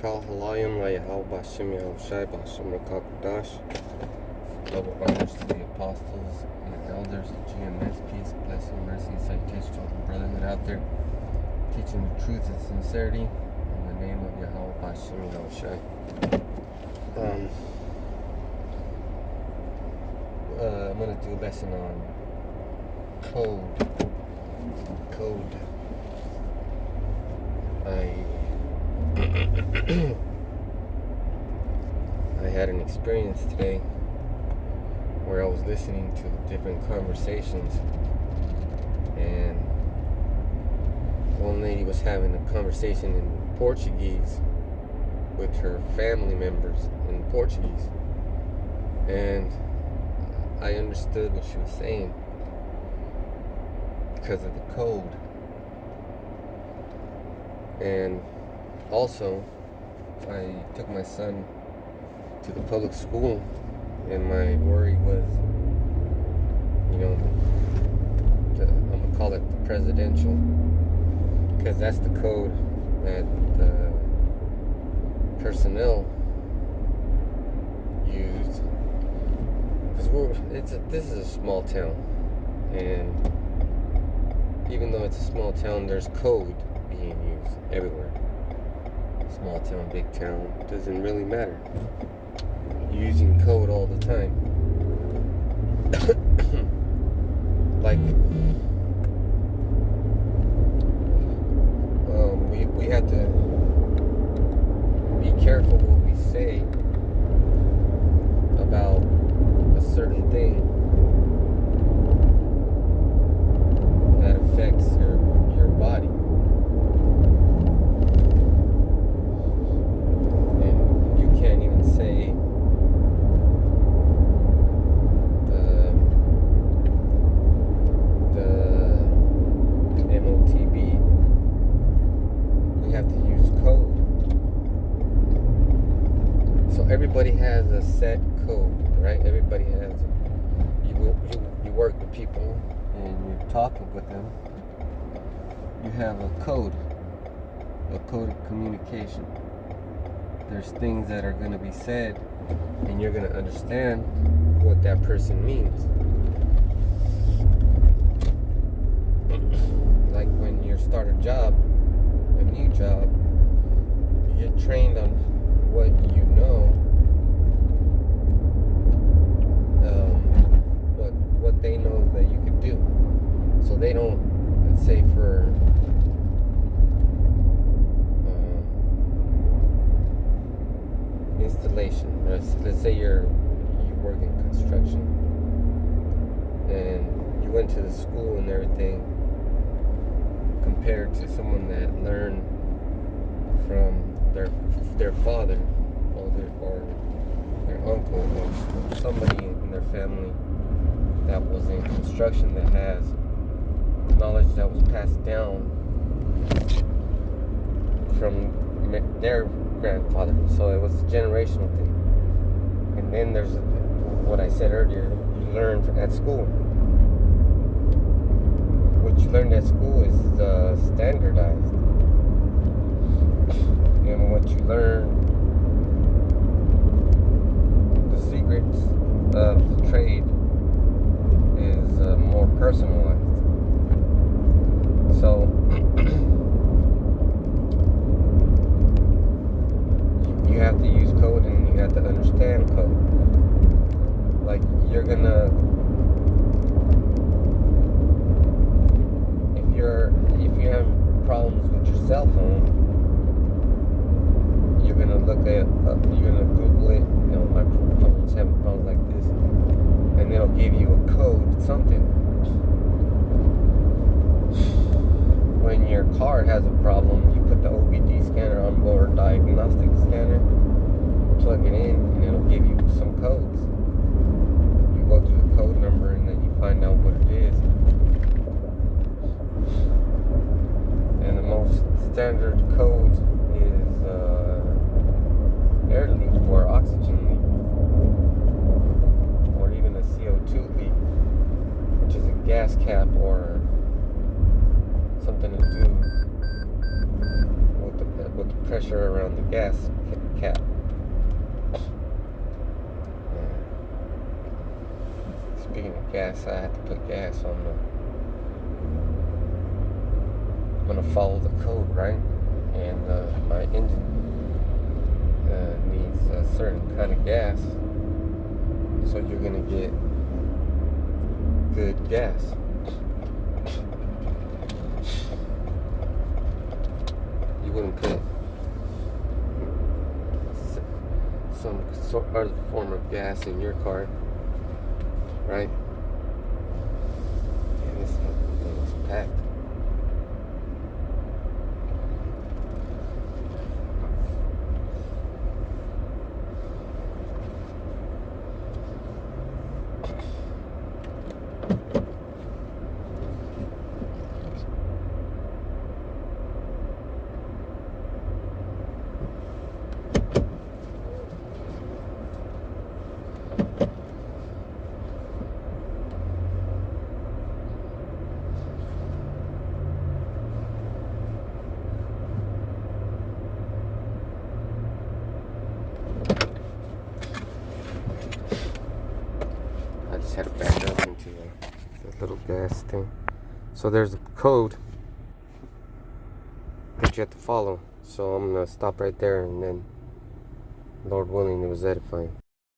Kal Halayim Layahal Bashim Yahushai Bashim Rakakadash. Double honors to the apostles and the elders of GMS. Peace, blessing, mercy, citation to all the brotherhood out there, teaching the truth and sincerity in the name of Yahweh Bashim Yahushai. I'm going to do a lesson on code. I had an experience today where I was listening to different conversations, and one lady was having a conversation in Portuguese with her family members in Portuguese, and I understood what she was saying because of the code. And also, I took my son to the public school, and my worry was, I'm going to call it the presidential, because that's the code that the personnel used. Because this is a small town, and even though it's a small town, there's code being used everywhere. Small town, big town, doesn't really matter. Using code all the time. Like, we have to be careful what we say about a certain thing that affects your body. And you can't even say the MOTB. We have to use code. So everybody has a set code, right? Everybody has it. You work with people and you're talking with them. You have a code of communication. There's things that are going to be said, and you're going to understand what that person means. Like when you start a job, a new job, you get trained on what you know, what they know that you could do. So they don't, let's say for installation, let's say you work in construction, and you went to the school and everything, compared to someone that learned from their father or their uncle or somebody in their family that was in construction, that has knowledge that was passed down from their grandfather. So it was a generational thing. And then there's what I said earlier, you learn at school. What you learned at school is standardized. And what you learn, the secrets of the trade, is more personalized. So you have to use code, and you have to understand code. Like if you have problems with your cell phone, you're gonna you're gonna Google it. My phone's having problems like this, and it'll give you a code, something. When your car has a problem, you put the OBD scanner on board, diagnostic scanner, plug it in, and it'll give you some codes. You go through the code number, and then you find out what it is. And the most standard code is air leak or oxygen leak, or even a CO2 leak, which is a gas cap or something to do with the pressure around the gas cap. Speaking of gas, I had to put gas on the. I'm gonna follow the code, right? And my engine needs a certain kind of gas, so you're gonna get good gas. You wouldn't put some other form of gas in your car, right? And this thing is packed. I just had to back up into the little gas thing. So there's a code that you have to follow. So I'm gonna stop right there, and then, Lord willing, it was edifying.